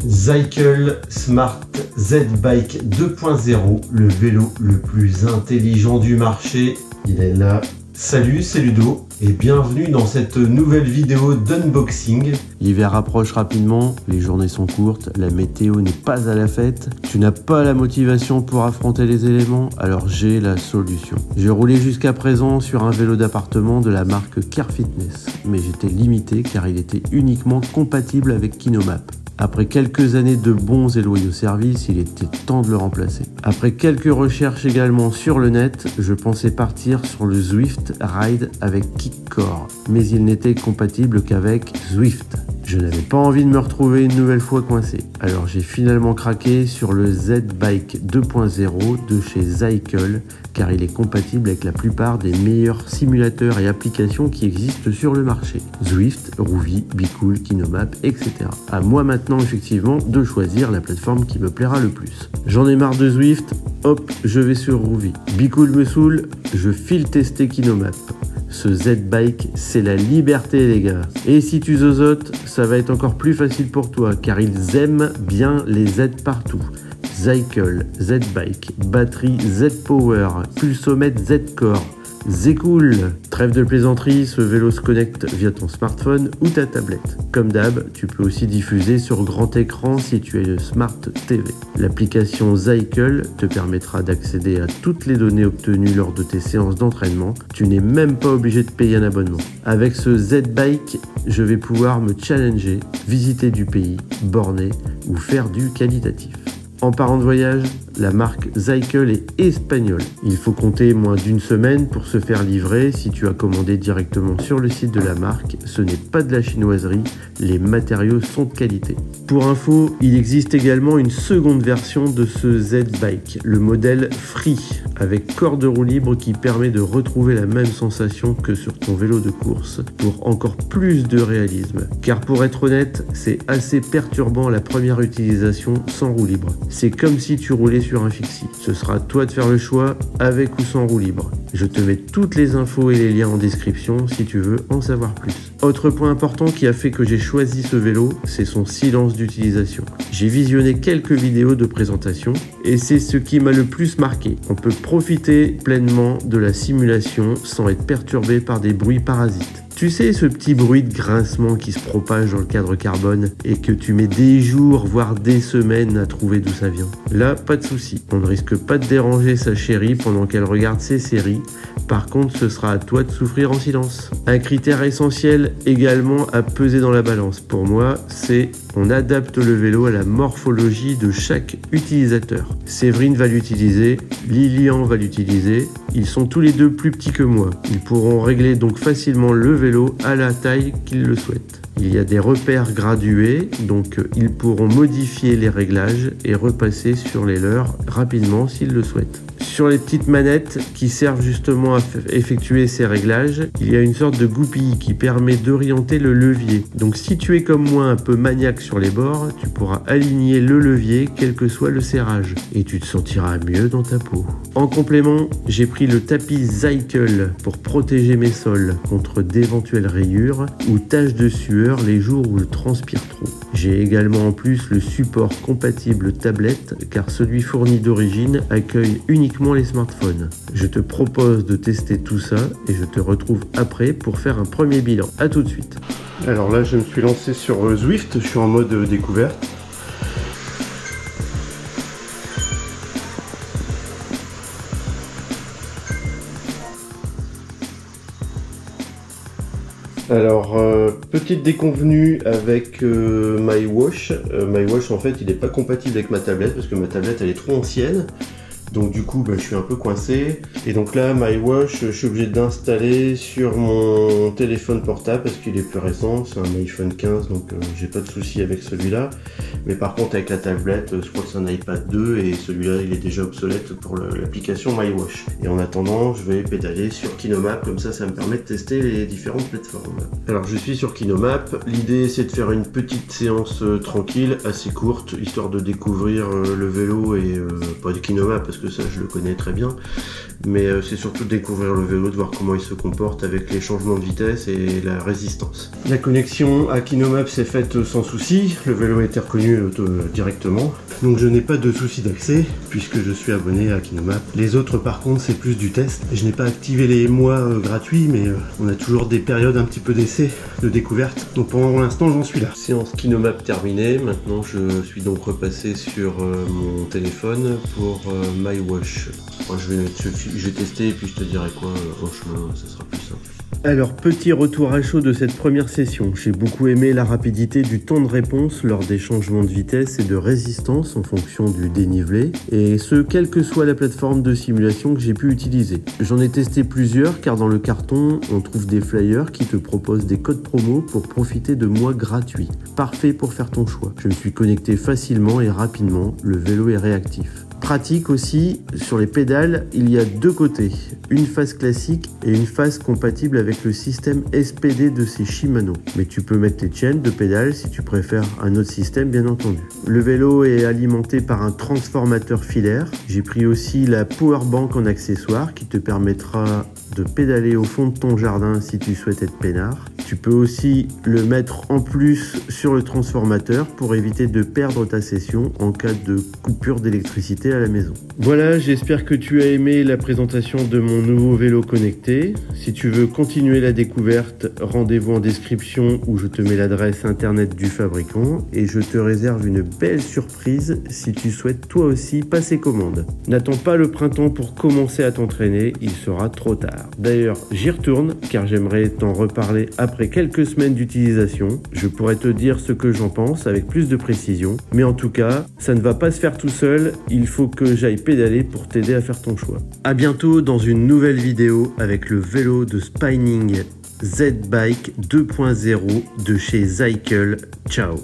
Zycle Smart Z-Bike 2.0, le vélo le plus intelligent du marché. Il est là. Salut, c'est Ludo et bienvenue dans cette nouvelle vidéo d'unboxing. L'hiver approche rapidement, les journées sont courtes, la météo n'est pas à la fête. Tu n'as pas la motivation pour affronter les éléments, alors j'ai la solution. J'ai roulé jusqu'à présent sur un vélo d'appartement de la marque Car Fitness, mais j'étais limité car il était uniquement compatible avec KinoMap. Après quelques années de bons et loyaux services, il était temps de le remplacer. Après quelques recherches également sur le net, je pensais partir sur le Zwift Ride avec Kickcore, mais il n'était compatible qu'avec Zwift. Je n'avais pas envie de me retrouver une nouvelle fois coincé, alors j'ai finalement craqué sur le Z-Bike 2.0 de chez Zycle, car il est compatible avec la plupart des meilleurs simulateurs et applications qui existent sur le marché. Zwift, Rouvy, Becool, KinoMap, etc. À moi maintenant effectivement de choisir la plateforme qui me plaira le plus. J'en ai marre de Zwift, hop, je vais sur Rouvy. Becool me saoule, je file tester KinoMap. Ce Z-Bike, c'est la liberté les gars. Et si tu zozotes, ça va être encore plus facile pour toi, car ils aiment bien les Z partout. Zycle, Z-Bike, batterie Z-Power, pulsomètre Z-Core, Z-Cool. Trêve de plaisanterie, ce vélo se connecte via ton smartphone ou ta tablette. Comme d'hab, tu peux aussi diffuser sur grand écran si tu as une Smart TV. L'application Zycle te permettra d'accéder à toutes les données obtenues lors de tes séances d'entraînement. Tu n'es même pas obligé de payer un abonnement. Avec ce Z-Bike, je vais pouvoir me challenger, visiter du pays, borner ou faire du qualitatif. En parlant de voyage, la marque Zycle est espagnole. Il faut compter moins d'une semaine pour se faire livrer si tu as commandé directement sur le site de la marque. Ce n'est pas de la chinoiserie, les matériaux sont de qualité. Pour info, il existe également une seconde version de ce Z-Bike, le modèle Free, avec corde de roue libre qui permet de retrouver la même sensation que sur ton vélo de course pour encore plus de réalisme. Car pour être honnête, c'est assez perturbant la première utilisation sans roue libre. C'est comme si tu roulais sur un fixie. Ce sera à toi de faire le choix avec ou sans roue libre. Je te mets toutes les infos et les liens en description si tu veux en savoir plus. Autre point important qui a fait que j'ai choisi ce vélo, c'est son silence d'utilisation. J'ai visionné quelques vidéos de présentation et c'est ce qui m'a le plus marqué. On peut profiter pleinement de la simulation sans être perturbé par des bruits parasites. Tu sais, ce petit bruit de grincement qui se propage dans le cadre carbone et que tu mets des jours, voire des semaines à trouver d'où ça vient. Là, pas de souci. On ne risque pas de déranger sa chérie pendant qu'elle regarde ses séries. Par contre, ce sera à toi de souffrir en silence. Un critère essentiel également à peser dans la balance. Pour moi, c'est on adapte le vélo à la morphologie de chaque utilisateur. Séverine va l'utiliser, Lilian va l'utiliser. Ils sont tous les deux plus petits que moi. Ils pourront régler donc facilement le vélo à la taille qu'ils le souhaitent. Il y a des repères gradués, donc ils pourront modifier les réglages et repasser sur les leurs rapidement s'ils le souhaitent. Sur les petites manettes qui servent justement à effectuer ces réglages, il y a une sorte de goupille qui permet d'orienter le levier. Donc si tu es comme moi un peu maniaque sur les bords, tu pourras aligner le levier quel que soit le serrage et tu te sentiras mieux dans ta peau. En complément, j'ai pris le tapis Zycle pour protéger mes sols contre d'éventuelles rayures ou taches de sueur les jours où je transpire trop. J'ai également en plus le support compatible tablette car celui fourni d'origine accueille uniquement les smartphones. Je te propose de tester tout ça et je te retrouve après pour faire un premier bilan. A tout de suite. Alors là, je me suis lancé sur Zwift, je suis en mode découverte. Alors, petite déconvenue avec MyWatch. MyWatch, en fait, il n'est pas compatible avec ma tablette parce que ma tablette, elle est trop ancienne. Donc du coup, je suis un peu coincé. Et donc là, MyWatch, je suis obligé d'installer sur mon téléphone portable parce qu'il est plus récent. C'est un iPhone 15, donc j'ai pas de souci avec celui-là. Mais par contre, avec la tablette, je crois que c'est un iPad 2 et celui-là, il est déjà obsolète pour l'application MyWatch. Et en attendant, je vais pédaler sur KinoMap, comme ça me permet de tester les différentes plateformes. Alors, je suis sur KinoMap. L'idée, c'est de faire une petite séance tranquille, assez courte, histoire de découvrir le vélo et pas de KinoMap parce que ça, je le connais très bien. Mais c'est surtout de découvrir le vélo, de voir comment il se comporte avec les changements de vitesse et la résistance. La connexion à KinoMap s'est faite sans souci. Le vélo a été reconnu menu directement. Donc je n'ai pas de souci d'accès puisque je suis abonné à Kinomap. Les autres par contre c'est plus du test. Je n'ai pas activé les mois gratuits, mais on a toujours des périodes un petit peu d'essai, de découverte. Donc pour l'instant j'en suis là. Séance Kinomap terminée. Maintenant je suis donc repassé sur mon téléphone pour MyWatch. Moi, je vais tester et puis je te dirai quoi en chemin, ce sera plus simple. Alors, petit retour à chaud de cette première session. J'ai beaucoup aimé la rapidité du temps de réponse lors des changements de vitesse et de résistance en fonction du dénivelé, et ce, quelle que soit la plateforme de simulation que j'ai pu utiliser. J'en ai testé plusieurs car dans le carton, on trouve des flyers qui te proposent des codes promo pour profiter de mois gratuits. Parfait pour faire ton choix. Je me suis connecté facilement et rapidement, le vélo est réactif. Pratique aussi, sur les pédales, il y a deux côtés, une phase classique et une phase compatible avec le système SPD de chez Shimano. Mais tu peux mettre les chaînes de pédales si tu préfères un autre système, bien entendu. Le vélo est alimenté par un transformateur filaire. J'ai pris aussi la powerbank en accessoire qui te permettra de pédaler au fond de ton jardin si tu souhaites être peinard. Tu peux aussi le mettre en plus sur le transformateur pour éviter de perdre ta session en cas de coupure d'électricité à la maison. Voilà, j'espère que tu as aimé la présentation de mon nouveau vélo connecté. Si tu veux continuer la découverte, rendez-vous en description où je te mets l'adresse internet du fabricant et je te réserve une belle surprise si tu souhaites toi aussi passer commande. N'attends pas le printemps pour commencer à t'entraîner, il sera trop tard. D'ailleurs, j'y retourne car j'aimerais t'en reparler après quelques semaines d'utilisation. Je pourrais te dire ce que j'en pense avec plus de précision, mais en tout cas, ça ne va pas se faire tout seul, il faut que j'aille pédaler pour t'aider à faire ton choix. A bientôt dans une nouvelle vidéo avec le vélo de Spinning Z-Bike 2.0 de chez Zycle. Ciao.